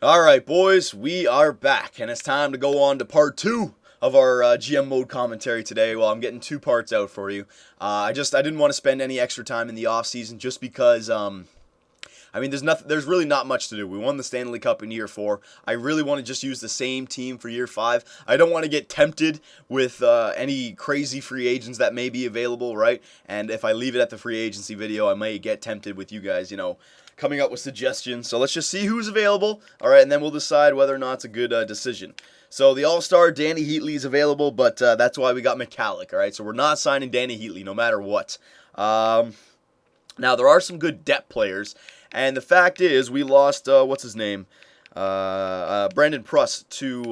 Alright, boys, we are back, and it's time to go on to part 2 of our GM mode commentary today. Well, I'm getting 2 parts out for you. I didn't want to spend any extra time in the off season just because there's really not much to do. We won the Stanley Cup in year 4. I really want to just use the same team for year 5. I don't want to get tempted with any crazy free agents that may be available, right? And if I leave it at the free agency video, I may get tempted with you guys, coming up with suggestions. So let's just see who's available, all right, and then we'll decide whether or not it's a good decision. So the All-Star, Danny Heatley, is available, but that's why we got McCallick, all right? So we're not signing Danny Heatley no matter what. Now, there are some good depth players, and the fact is we lost, what's his name? Brandon Pruss to,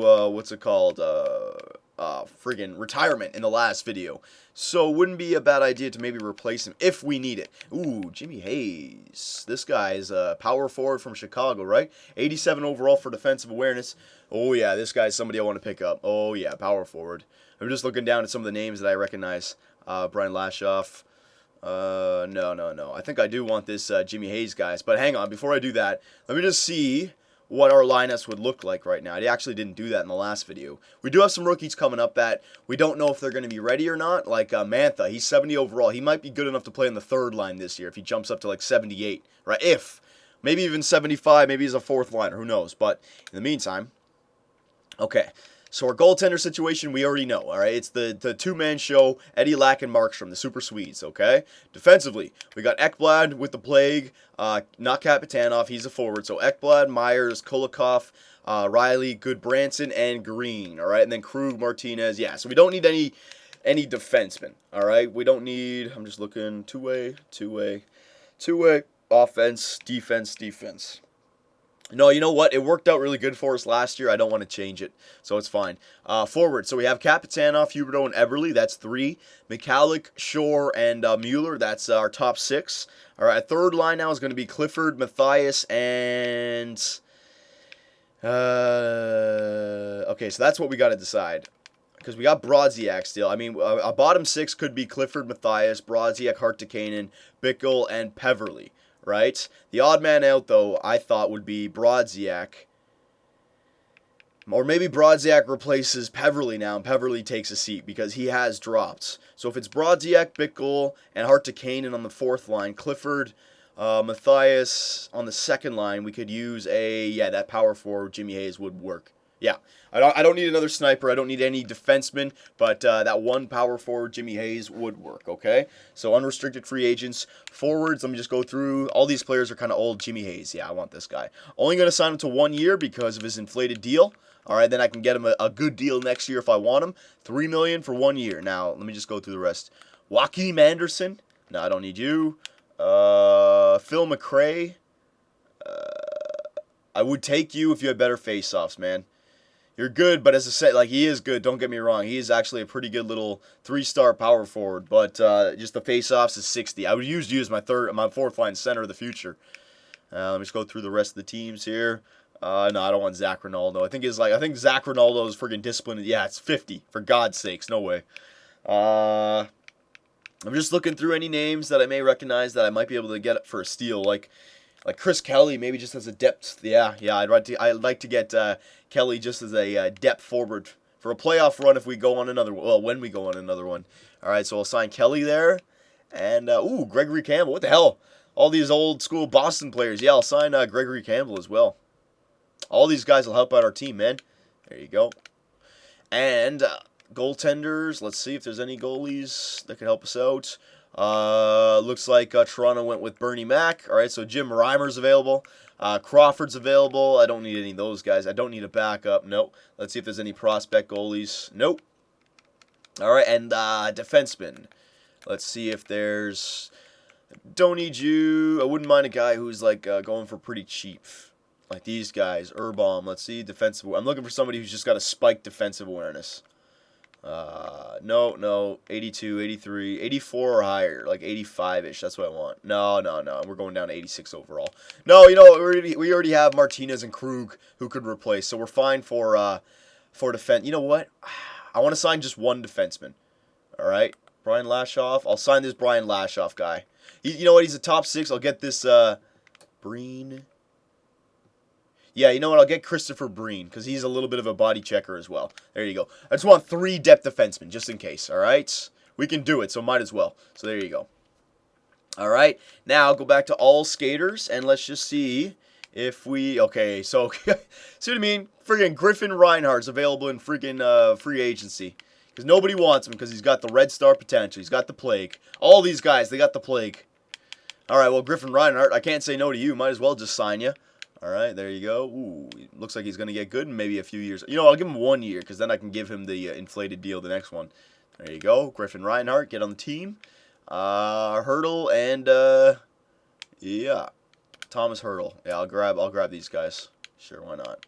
friggin' retirement in the last video. So it wouldn't be a bad idea to maybe replace him if we need it. Ooh, Jimmy Hayes. This guy is a power forward from Chicago, right? 87 overall for defensive awareness. Oh, yeah, this guy's somebody I want to pick up. Oh, yeah, power forward. I'm just looking down at some of the names that I recognize. Brian Lashoff. No. I think I do want this Jimmy Hayes guys. But hang on, before I do that, let me just see what our lineups would look like right now. I actually didn't do that in the last video. We do have some rookies coming up that we don't know if they're going to be ready or not. Like Mantha, he's 70 overall. He might be good enough to play in the third line this year if he jumps up to like 78, right? Maybe even 75, maybe he's a fourth liner, who knows? But in the meantime, okay. So our goaltender situation, we already know, all right? It's the two-man show, Eddie Lack and Markstrom, the Super Swedes, okay? Defensively, we got Ekblad with the plague, not Kapitanov, he's a forward. So Ekblad, Myers, Kulikov, Riley, Goodbranson, and Green, all right? And then Krug, Martinez, yeah. So we don't need any defensemen, all right? We don't need, I'm just looking, two-way, offense, defense. No, you know what? It worked out really good for us last year. I don't want to change it, so it's fine. Forward, so we have Kapitanov, Huberdeau, and Eberle. That's 3. McCallick, Shore, and Mueller. That's our top 6. All right, third line now is going to be Clifford, Matthias, and... okay, so that's what we got to decide. Because we got Brodziak still. I mean, a bottom 6 could be Clifford, Matthias, Brodziak, Hartikainen, Bickle, and Peverley. Right? The odd man out, though, I thought would be Brodziak. Or maybe Brodziak replaces Peverley now, and Peverley takes a seat because he has dropped. So if it's Brodziak, Bickle, and Hartikainen on the fourth line, Clifford, Matthias on the second line, we could use that power forward Jimmy Hayes would work. Yeah, I don't need another sniper. I don't need any defensemen, but that one power forward, Jimmy Hayes, would work, okay? So unrestricted free agents. Forwards, let me just go through. All these players are kind of old. Jimmy Hayes, yeah, I want this guy. Only going to sign him to 1 year because of his inflated deal. All right, then I can get him a good deal next year if I want him. $3 million for 1 year. Now, let me just go through the rest. Joakim Anderson. No, I don't need you. Phil McRae. I would take you if you had better face-offs, man. You're good, but as I said, he is good. Don't get me wrong. He is actually a pretty good little 3-star power forward, but just the face-offs is 60. I would use you as my fourth line center of the future. Let me just go through the rest of the teams here. No, I don't want Zach Ronaldo. I think Zach Ronaldo is friggin' disciplined. Yeah, it's 50. For God's sakes, no way. I'm just looking through any names that I may recognize that I might be able to get for a steal, like Chris Kelly, maybe just as a depth. Yeah. I'd like to get Kelly just as a depth forward for a playoff run if we go on another. Well, when we go on another one. All right, so I'll sign Kelly there, and Gregory Campbell. What the hell? All these old school Boston players. Yeah, I'll sign Gregory Campbell as well. All these guys will help out our team, man. There you go. And goaltenders. Let's see if there's any goalies that can help us out. Looks like Toronto went with Bernie Mac. All right, so Jim Reimer's available. Crawford's available. I don't need any of those guys. I don't need a backup. Nope. Let's see if there's any prospect goalies. Nope. All right, and defensemen. Let's see if there's... Don't need you. I wouldn't mind a guy who's going for pretty cheap. Like these guys. Urbaum. Let's see. Defensive. I'm looking for somebody who's just got a spiked defensive awareness. No, 82, 83, 84 or higher, like 85-ish, that's what I want. No, we're going down to 86 overall. No, we already have Martinez and Krug who could replace, so we're fine for defense. You know what? I want to sign just one defenseman, all right? Brian Lashoff. I'll sign this Brian Lashoff guy. You know what? He's a top 6. I'll get this, Breen. Yeah, you know what? I'll get Christopher Breen because he's a little bit of a body checker as well. There you go. I just want 3 depth defensemen just in case, all right? We can do it, so might as well. So there you go. All right, now go back to all skaters, and let's just see if we... Okay, so see what I mean? Friggin' Griffin Reinhardt's available in friggin' free agency. Because nobody wants him because he's got the Red Star potential. He's got the plague. All these guys, they got the plague. All right, well, Griffin Reinhardt, I can't say no to you. Might as well just sign you. All right, there you go. Ooh, looks like he's going to get good in maybe a few years. You know, I'll give him 1 year because then I can give him the inflated deal the next one. There you go. Griffin Reinhardt, get on the team. Hurdle and, yeah, Thomas Hurdle. Yeah, I'll grab these guys. Sure, why not?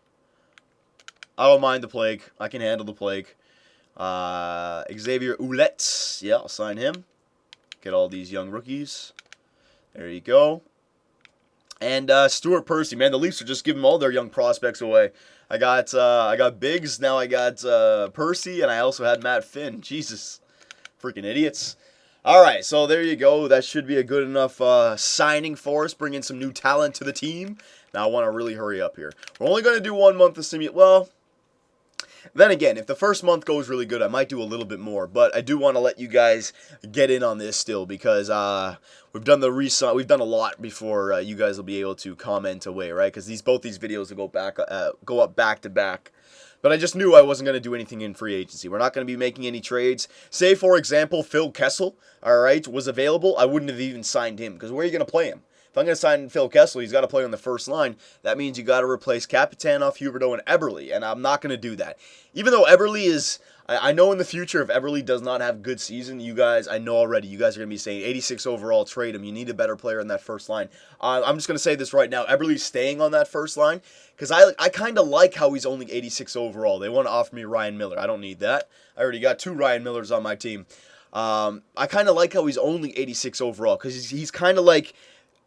I don't mind the plague. I can handle the plague. Xavier Ouellet. Yeah, I'll sign him. Get all these young rookies. There you go. And Stuart Percy, man, the Leafs are just giving all their young prospects away. I got Biggs, now I got Percy, and I also had Matt Finn. Jesus, freaking idiots. All right, so there you go. That should be a good enough signing for us, bringing some new talent to the team. Now I want to really hurry up here. We're only going to do 1 month of simulation. Well, then again, if the first month goes really good, I might do a little bit more. But I do want to let you guys get in on this still because we've done we've done a lot before you guys will be able to comment away, right? Because both these videos will go up back to back. But I just knew I wasn't going to do anything in free agency. We're not going to be making any trades. Say, for example, Phil Kessel, all right, was available. I wouldn't have even signed him because where are you going to play him? If I'm going to sign Phil Kessel, he's got to play on the first line. That means you got to replace Kapitanov, Huberdeau, and Eberle, and I'm not going to do that. Even though Eberle is... I know in the future, if Eberle does not have a good season, I know already, you guys are going to be saying 86 overall, trade him. You need a better player in that first line. I'm just going to say this right now. Eberle's staying on that first line because I kind of like how he's only 86 overall. They want to offer me Ryan Miller. I don't need that. I already got 2 Ryan Millers on my team. I kind of like how he's only 86 overall because he's kind of like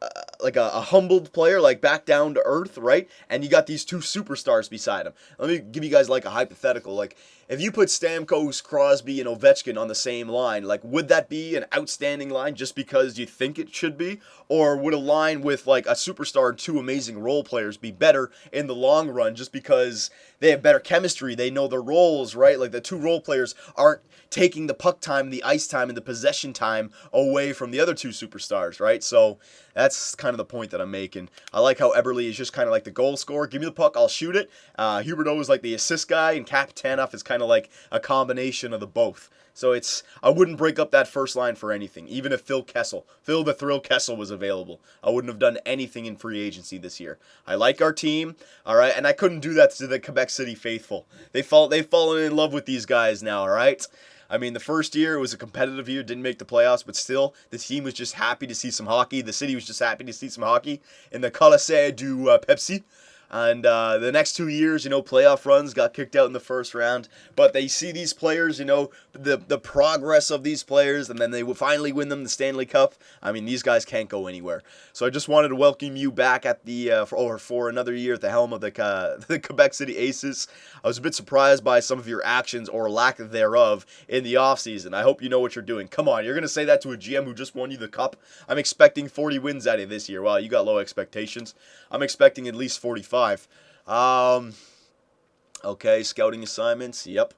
a humbled player, like back down to earth, right? And you got these 2 superstars beside him. Let me give you guys like a hypothetical. Like, if you put Stamkos, Crosby, and Ovechkin on the same line, like, would that be an outstanding line just because you think it should be? Or would a line with, like, a superstar and 2 amazing role players be better in the long run just because they have better chemistry, they know their roles, right? Like, the 2 role players aren't taking the puck time, the ice time, and the possession time away from the other 2 superstars, right? So that's kind of the point that I'm making. I like how Eberle is just kind of like the goal scorer. Give me the puck, I'll shoot it. Huberdeau is like the assist guy, and Kapitanov is kind of like a combination of the both. So I wouldn't break up that first line for anything, even if Phil the Thrill Kessel was available. I wouldn't have done anything in free agency this year. I like our team, all right, and I couldn't do that to the Quebec City faithful. They've fallen in love with these guys now, all right? I mean, the first year, it was a competitive year, didn't make the playoffs, but still, the team was just happy to see some hockey. The city was just happy to see some hockey in the Colisée du Pepsi. And the next 2 years, playoff runs, got kicked out in the first round. But they see these players, the progress of these players, and then they will finally win them the Stanley Cup. I mean, these guys can't go anywhere. So I just wanted to welcome you back at for another year at the helm of the Quebec City Aces. I was a bit surprised by some of your actions or lack thereof in the offseason. I hope you know what you're doing. Come on, you're going to say that to a GM who just won you the Cup? I'm expecting 40 wins out of this year. Wow, you got low expectations. I'm expecting at least 45. Okay, scouting assignments, yep.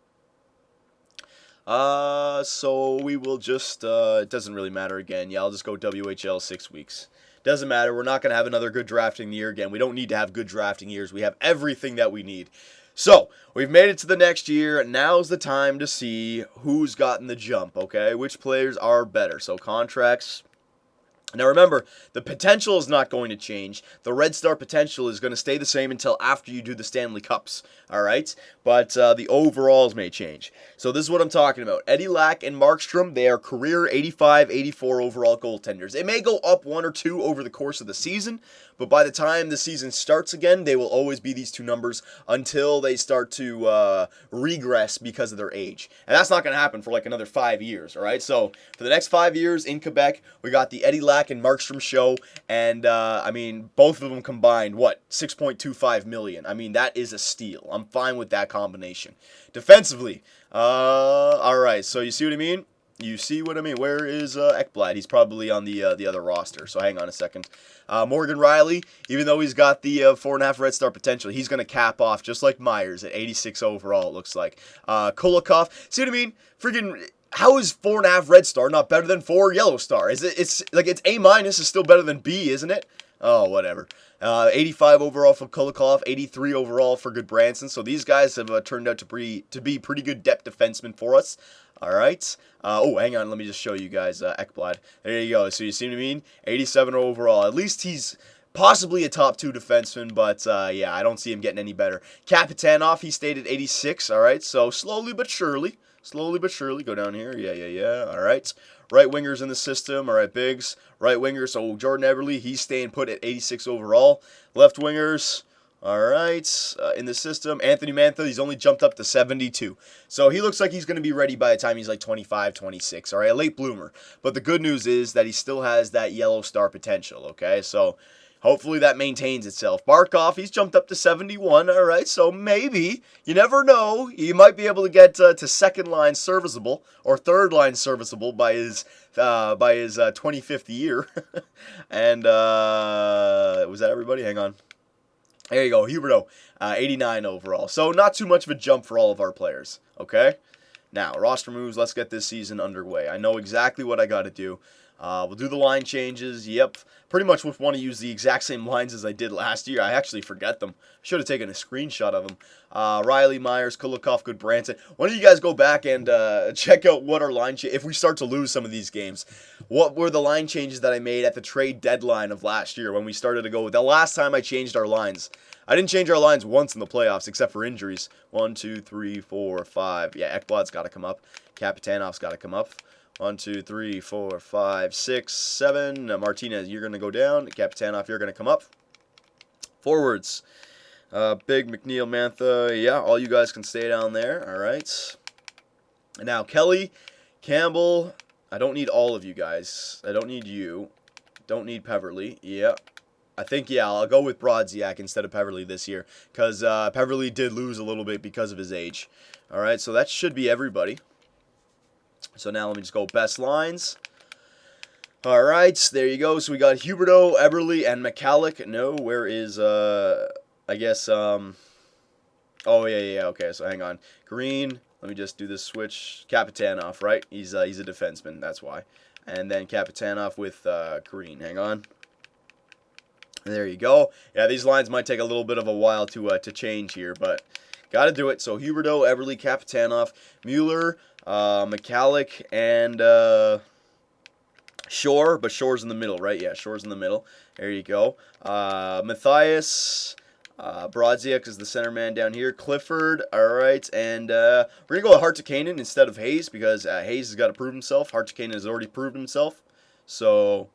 So we will just, it doesn't really matter again. Yeah, I'll just go WHL 6 weeks. Doesn't matter, we're not going to have another good drafting year again. We don't need to have good drafting years. We have everything that we need. So, we've made it to the next year. Now's the time to see who's gotten the jump, okay? Which players are better. So, contracts. Now remember, the potential is not going to change. The Red Star potential is going to stay the same until after you do the Stanley Cups, all right? But the overalls may change. So this is what I'm talking about. Eddie Lack and Markstrom, they are career 85, 84 overall goaltenders. It may go up 1 or 2 over the course of the season, but by the time the season starts again, they will always be these 2 numbers until they start to regress because of their age. And that's not going to happen for like another 5 years, all right? So for the next 5 years in Quebec, we got the Eddie Lack and Markstrom show, and I mean, both of them combined, what, $6.25 million. I mean, that is a steal. I'm fine with that combination. Defensively, all right, so you see what I mean? You see what I mean? Where is Ekblad? He's probably on the other roster. So hang on a second. Morgan Riley, even though he's got the 4.5 Red Star potential, he's going to cap off just like Myers at 86 overall, it looks like. Kulikov, see what I mean? Freaking, how is 4.5 Red Star not better than 4 Yellow Star? It's A minus is still better than B, isn't it? Oh, whatever. 85 overall for Kulikov, 83 overall for Goodbranson. So these guys have turned out to be pretty good depth defensemen for us. All right. Oh, hang on. Let me just show you guys Ekblad. There you go. So you see what I mean? 87 overall. At least he's possibly a top 2 defenseman, but yeah, I don't see him getting any better. Kapitanov, he stayed at 86. All right. So slowly but surely. Go down here. Yeah. All right. Right wingers in the system. All right, Biggs. Right winger. So Jordan Eberle, he's staying put at 86 overall. Left wingers. All right, in the system, Anthony Mantha, he's only jumped up to 72. So he looks like he's going to be ready by the time he's like 25, 26, all right, a late bloomer. But the good news is that he still has that Yellow Star potential, okay? So hopefully that maintains itself. Barkov, he's jumped up to 71, all right? So maybe, you never know, he might be able to get to second line serviceable or third line serviceable by his 25th year. And was that everybody? Hang on. There you go, Huberto, 89 overall. So not too much of a jump for all of our players, okay? Now, roster moves, let's get this season underway. I know exactly what I got to do. We'll do the line changes. Yep, pretty much want to use the exact same lines as I did last year. I actually forget them. Should have taken a screenshot of them. Riley, Myers, Kulikov, Goodbranson. Why don't you guys go back and check out what our line if we start to lose some of these games. What were the line changes that I made at the trade deadline of last year when we started to go? The last time I changed our lines. I didn't change our lines once in the playoffs except for injuries. 1, 2, 3, 4, 5. Yeah, Ekblad's got to come up. Kapitanov's got to come up. 1, 2, 3, 4, 5, 6, 7. Martinez, you're going to go down. Kapitanov, you're going to come up. Forwards. Big, McNeil, Mantha. Yeah, all you guys can stay down there. All right. And now Kelly, Campbell. I don't need all of you guys. I don't need you. Don't need Peverly. Yeah. I think, yeah, I'll go with Brodziak instead of Peverly this year. Because Peverly did lose a little bit because of his age. All right, so that should be everybody. So now let me just go best lines. All right, there you go. So we got Huberto, Eberle, and McCallick. No, where is, I guess, oh, yeah, okay, so hang on. Green, let me just do this switch. Kapitanov, right? He's a defenseman, that's why. And then Kapitanov with Green, hang on. There you go. Yeah, these lines might take a little bit of a while to change here, but got to do it. So Huberto, Eberle, Kapitanov, Mueller, McCallick, and Shore, but Shore's in the middle, right? Yeah, Shore's in the middle. There you go. Matthias, Brodziak is the center man down here. Clifford, all right. And we're going to go with Hartikainen instead of Hayes because Hayes has got to prove himself. Hartikainen has already proved himself. So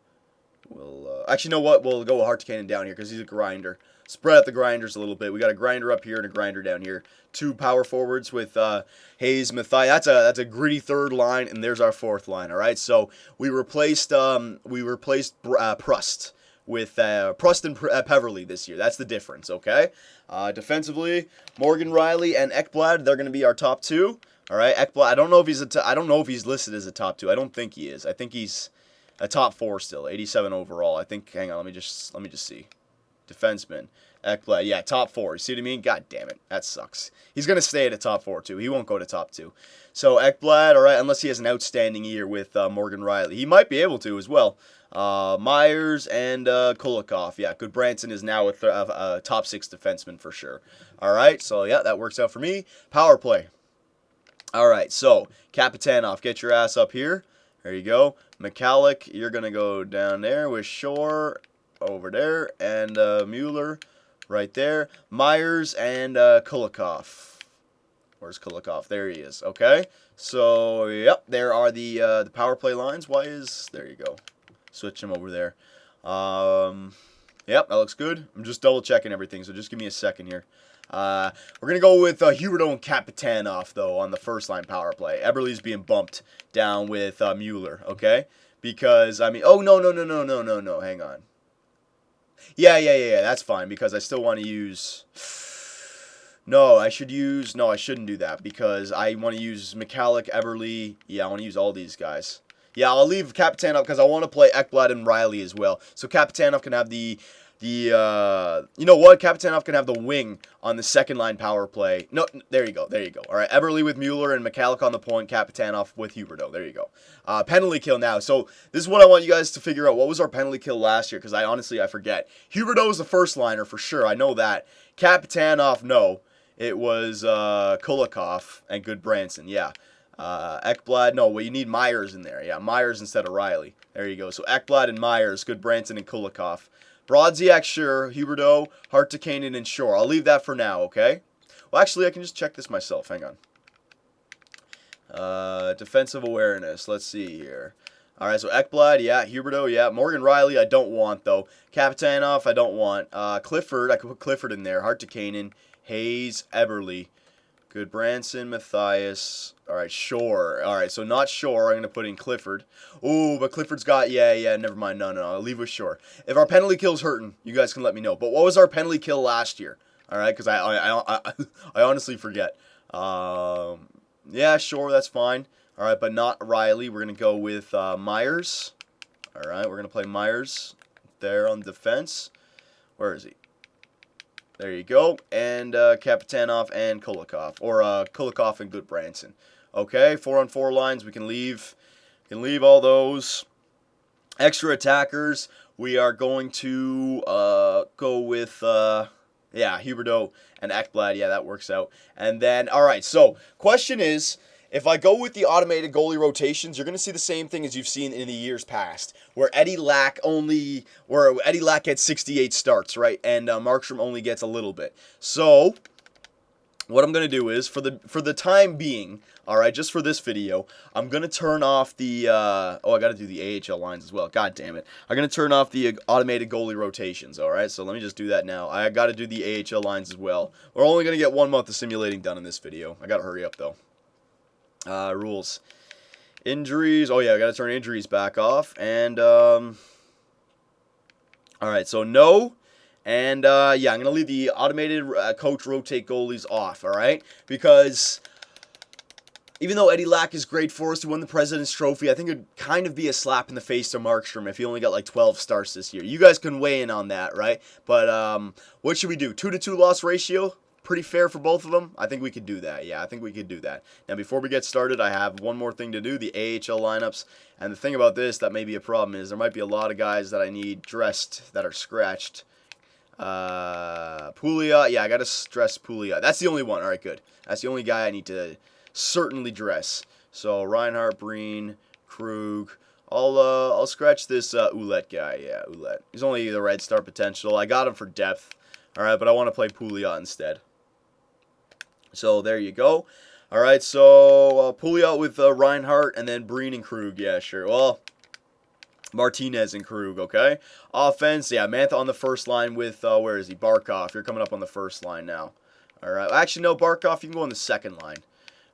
we'll actually, you know what? We'll go with Hartikainen down here because he's a grinder. Spread out the grinders a little bit. We got a grinder up here and a grinder down here. 2 power forwards with Hayes, Matthias. That's a gritty third line, and there's our fourth line. All right, so we replaced Prust with Prust and Peverly this year. That's the difference. Okay. Defensively, Morgan Riley and Ekblad. They're going to be our top 2. All right, Ekblad. I don't know if he's listed as a top 2. I don't think he is. I think he's a top 4 still. 87 overall. I think. Hang on. Let me just see. Defenseman. Ekblad, yeah, top 4. You see what I mean? God damn it. That sucks. He's going to stay at a top 4, too. He won't go to top 2. So, Ekblad, all right, unless he has an outstanding year with Morgan Riley. He might be able to as well. Myers and Kulikov. Yeah, Goodbranson is now a top 6 defenseman for sure. All right, so, yeah, that works out for me. Power play. All right, so, Kapitanov, get your ass up here. There you go. McCallick, you're going to go down there with Shore over there, and Mueller right there. Myers and Kulikov. Where's Kulikov? There he is. Okay. So, yep, there are the power play lines. There you go. Switch him over there. Yep, that looks good. I'm just double checking everything, so just give me a second here. We're going to go with Huberto and Kapitanov, though, on the first line power play. Eberle's being bumped down with Mueller, okay? Because, I mean, oh, no, hang on. Yeah, that's fine, because I still want to use... No, I should use... No, I shouldn't do that because I want to use McCallick, Eberle. Yeah, I want to use all these guys. Yeah, I'll leave Kapitanov because I want to play Ekblad and Riley as well. So Kapitanov can have the you know what? Kapitanov can have the wing on the second line power play. No, there you go. There you go. All right, Eberle with Mueller and McCallick on the point. Kapitanov with Huberdeau. There you go. Penalty kill now. So this is what I want you guys to figure out. What was our penalty kill last year? Because I forget. Huberdeau was the first liner for sure. I know that. Kapitanov, no. It was Kulikov and Goodbranson. Yeah. Ekblad, no, well, you need Myers in there. Yeah, Myers instead of Riley. There you go. So Ekblad and Myers, Goodbranson and Kulikov. Brodziak, sure. Huberdeau, Hartikainen, and Shore. I'll leave that for now, okay? Well, actually, I can just check this myself. Hang on. Defensive awareness. Let's see here. All right, so Ekblad, yeah. Huberdeau, yeah. Morgan Riley, I don't want, though. Kapitanov, I don't want. Clifford, I could put Clifford in there. Hartikainen, Hayes, Eberle. Goodbranson, Matthias. All right, Shore. All right, so not Shore. I'm going to put in Clifford. Ooh, but Clifford's got... Yeah, never mind. No. I'll leave with Shore. If our penalty kill's hurting, you guys can let me know. But what was our penalty kill last year? All right, because I honestly forget. Yeah, Shore, that's fine. All right, but not Riley. We're going to go with Myers. All right, we're going to play Myers there on defense. Where is he? There you go. And Kapitanov and Kulikov. Or Kulikov and Goodbranson. Okay, 4-on-4 lines. We can leave all those. Extra attackers. We are going to go with, Huberdeau and Ekblad. Yeah, that works out. And then, all right, so question is, if I go with the automated goalie rotations, you're going to see the same thing as you've seen in the years past, where Eddie Lack gets 68 starts, right, and Markstrom only gets a little bit. So what I'm going to do is, for the time being, all right, just for this video, I'm going to turn off the, I got to do the AHL lines as well. God damn it. I'm going to turn off the automated goalie rotations, all right? So let me just do that now. I got to do the AHL lines as well. We're only going to get 1 month of simulating done in this video. I got to hurry up, though. Rules. Injuries. Oh, yeah, I got to turn injuries back off. And, all right, so no. And, yeah, I'm going to leave the automated coach rotate goalies off, all right? Because even though Eddie Lack is great for us to win the President's Trophy, I think it would kind of be a slap in the face to Markstrom if he only got like 12 starts this year. You guys can weigh in on that, right? But what should we do? 2-to-2 loss ratio? Pretty fair for both of them? I think we could do that. Yeah, I think we could do that. Now, before we get started, I have one more thing to do, the AHL lineups. And the thing about this that may be a problem is there might be a lot of guys that I need dressed that are scratched. Pouliot. Yeah, I got to stress Pouliot. That's the only one. All right, good. That's the only guy I need to certainly dress. So, Reinhardt, Breen, Krug. I'll scratch this Ouellette guy. Yeah, Ouellette. He's only the red star potential. I got him for depth. All right, but I want to play Pouliot instead. So there you go. All right, so Pouliot with Reinhardt and then Breen and Krug. Yeah, sure. Well, Martinez and Krug, okay? Offense, yeah, Mantha on the first line with, where is he? Barkov. You're coming up on the first line now. All right. Actually, no, Barkov, you can go on the second line.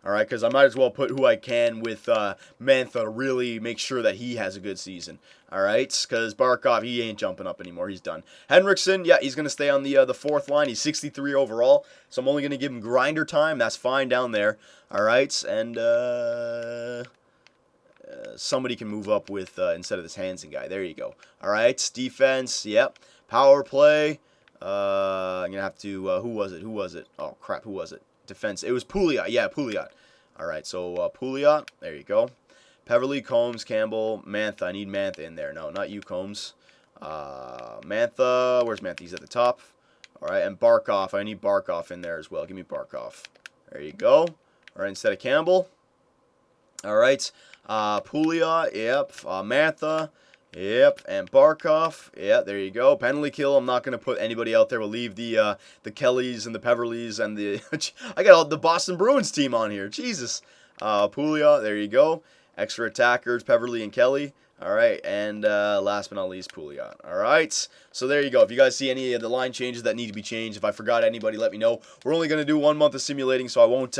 All right, because I might as well put who I can with Mantha to really make sure that he has a good season. All right, because Barkov, he ain't jumping up anymore. He's done. Henriksen, yeah, he's going to stay on the fourth line. He's 63 overall, so I'm only going to give him grinder time. That's fine down there. All right, and somebody can move up with instead of this Hansen guy. There you go. All right, defense, yep. Power play. I'm going to have to, who was it? Oh, crap, who was it? Defense. It was Pouliot. Yeah, Pouliot. All right, so Pouliot. There you go. Peverley, Combs, Campbell, Mantha. I need Mantha in there. No, not you, Combs. Mantha. Where's Mantha? He's at the top. All right, and Barkov. I need Barkov in there as well. Give me Barkov. There you go. All right, instead of Campbell. All right. Pouliot. Yep. Mantha. Yep, and Barkov. Yeah, there you go. Penalty kill. I'm not going to put anybody out there. We'll leave the Kellys and the Peverleys and the... I got all the Boston Bruins team on here. Jesus. Pouliot. There you go. Extra attackers, Peverley and Kelly. All right, and last but not least, Pouliot. All right, so there you go. If you guys see any of the line changes that need to be changed, if I forgot anybody, let me know. We're only going to do 1 month of simulating, so I won't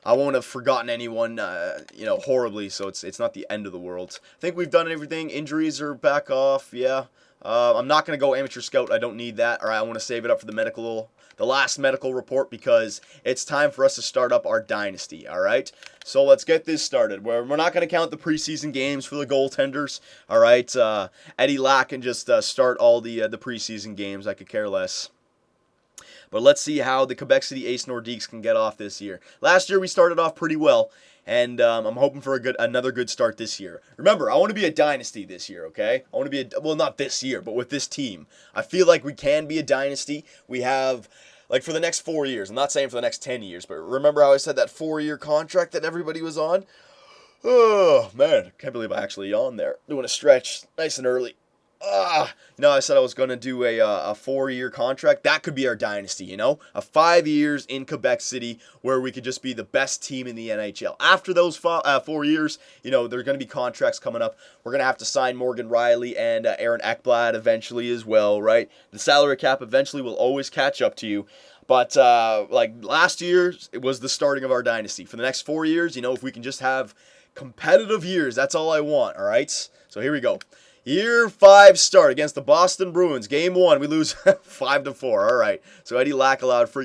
I won't have forgotten anyone, horribly, so it's not the end of the world. I think we've done everything. Injuries are back off, yeah. I'm not going to go amateur scout. I don't need that. All right, I want to save it up for the last medical report, because it's time for us to start up our dynasty, all right? So let's get this started. We're not going to count the preseason games for the goaltenders, all right? Eddie Lack can just start all the preseason games. I could care less. But let's see how the Quebec City Ace Nordiques can get off this year. Last year we started off pretty well, and I'm hoping for another good start this year. Remember, I want to be a dynasty this year, okay? I want to be not this year, but with this team. I feel like we can be a dynasty. We have, like, for the next 4 years. I'm not saying for the next 10 years, but remember how I said that 4-year contract that everybody was on? Oh, man, can't believe I actually yawned there. Doing a stretch nice and early. I said I was going to do a 4-year contract. That could be our dynasty, a 5 years in Quebec City where we could just be the best team in the NHL. After those 4 years, there are going to be contracts coming up. We're going to have to sign Morgan Riley and Aaron Ekblad eventually as well, right? The salary cap eventually will always catch up to you. But like last year, it was the starting of our dynasty. For the next 4 years, if we can just have competitive years, that's all I want, all right? So here we go. Year 5 start against the Boston Bruins. Game 1, we lose 5-4. All right. So Eddie Lack allowed 4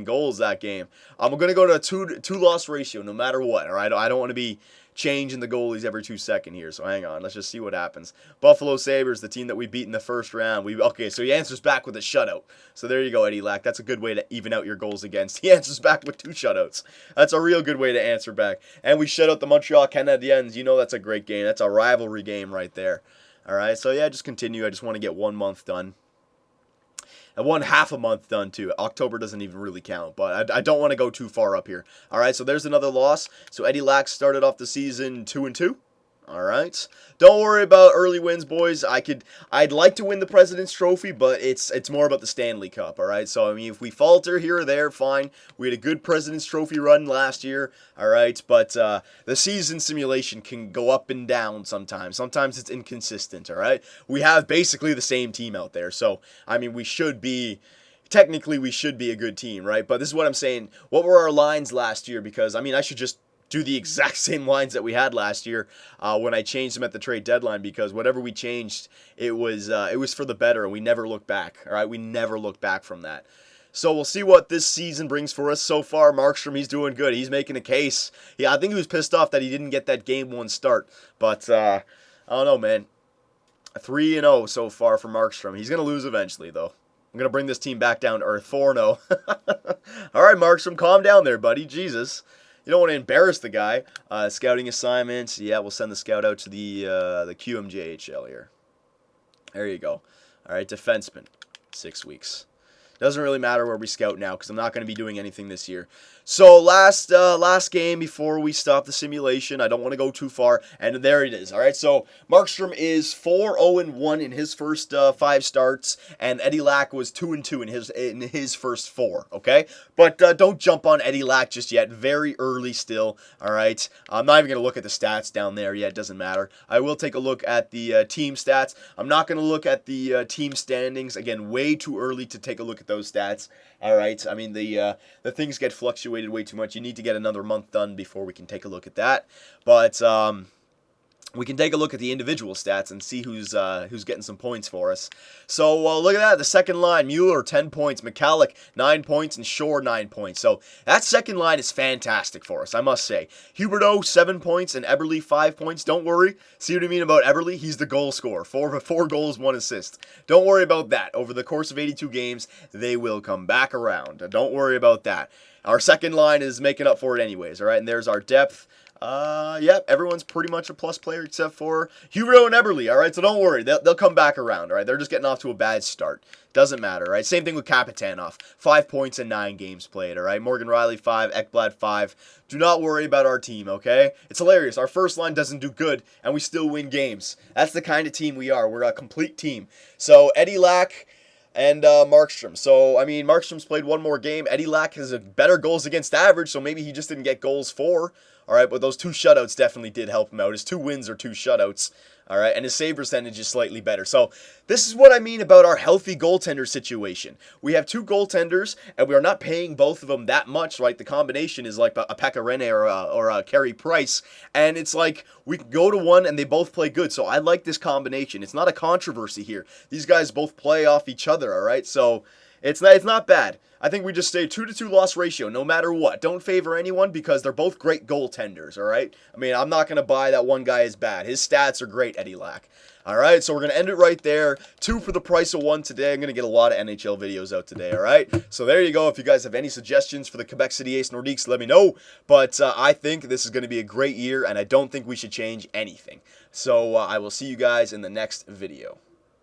goals that game. I'm going to go to a two-loss ratio no matter what. All right. I don't want to be changing the goalies every 2 seconds here. So hang on. Let's just see what happens. Buffalo Sabres, the team that we beat in the first round. Okay, so he answers back with a shutout. So there you go, Eddie Lack. That's a good way to even out your goals against. He answers back with 2 shutouts. That's a real good way to answer back. And we shut out the Montreal Canadiens. That's a great game. That's a rivalry game right there. All right, so yeah, just continue. I just want to get 1 month done. And 1/2 a month done, too. October doesn't even really count, but I don't want to go too far up here. All right, so there's another loss. So Eddie Lack started off the season 2-2. All right. Don't worry about early wins, boys. I'd like to win the President's Trophy, but it's more about the Stanley Cup, all right? So, if we falter here or there, fine. We had a good President's Trophy run last year, all right? But the season simulation can go up and down sometimes. Sometimes it's inconsistent, all right? We have basically the same team out there. So, technically we should be a good team, right? But this is what I'm saying. What were our lines last year? Because, I should just do the exact same lines that we had last year when I changed them at the trade deadline, because whatever we changed, it was for the better, and we never looked back. All right, we never looked back from that. So we'll see what this season brings for us. So far, Markstrom, he's doing good. He's making a case. Yeah, I think he was pissed off that he didn't get that Game 1 start, but I don't know, man. 3-0 so far for Markstrom. He's gonna lose eventually, though. I'm gonna bring this team back down to earth. 4-0. All right, Markstrom, calm down there, buddy. Jesus. You don't want to embarrass the guy. Scouting assignments. Yeah, we'll send the scout out to the QMJHL here. There you go. All right, defenseman. 6 weeks. Doesn't really matter where we scout now, because I'm not going to be doing anything this year. So last game before we stop the simulation. I don't want to go too far, and there it is. All right, so Markstrom is 4-0-1 in his first 5 starts, and Eddie Lack was 2-2 in his first 4. Okay, but don't jump on Eddie Lack just yet. Very early still. All right, I'm not even going to look at the stats down there yet. It doesn't matter. I will take a look at the team stats. I'm not going to look at the team standings again. Way too early to take a look at those stats. All right, the things get fluctuated way too much. You need to get another month done before we can take a look at that. But we can take a look at the individual stats and see who's getting some points for us. So look at that. The second line, Mueller, 10 points. McCallick, 9 points. And Shore, 9 points. So that second line is fantastic for us, I must say. Huberdeau, 7 points. And Eberle, 5 points. Don't worry. See what I mean about Eberle? He's the goal scorer. 4 goals, 1 assist. Don't worry about that. Over the course of 82 games, they will come back around. Don't worry about that. Our second line is making up for it anyways, all right? And there's our depth. Yep, everyone's pretty much a plus player except for Huberdeau and Eberle, all right? So don't worry. They'll come back around, all right? They're just getting off to a bad start. Doesn't matter, all right? Same thing with Kapitanov. 5 points in 9 games played, all right? Morgan Riley, 5. Ekblad, 5. Do not worry about our team, okay? It's hilarious. Our first line doesn't do good, and we still win games. That's the kind of team we are. We're a complete team. So Eddie Lack and Markstrom. So, Markstrom's played 1 more game. Eddie Lack has a better goals against average, so maybe he just didn't get goals for. All right, but those 2 shutouts definitely did help him out. His 2 wins are 2 shutouts. All right, and his save percentage is slightly better. So this is what I mean about our healthy goaltender situation. We have two goaltenders, and we are not paying both of them that much. Like the combination is like a Pekka Rinne or a Carey Price, and it's like we can go to one and they both play good. So I like this combination. It's not a controversy here. These guys both play off each other. All right, so it's not bad. I think we just stay 2-2 loss ratio no matter what. Don't favor anyone because they're both great goaltenders, all right? I mean, I'm not going to buy that one guy is bad. His stats are great, Eddie Lack. All right, so we're going to end it right there. 2 for the price of 1 today. I'm going to get a lot of NHL videos out today, all right? So there you go. If you guys have any suggestions for the Quebec City Ace Nordiques, let me know. But I think this is going to be a great year, and I don't think we should change anything. So I will see you guys in the next video.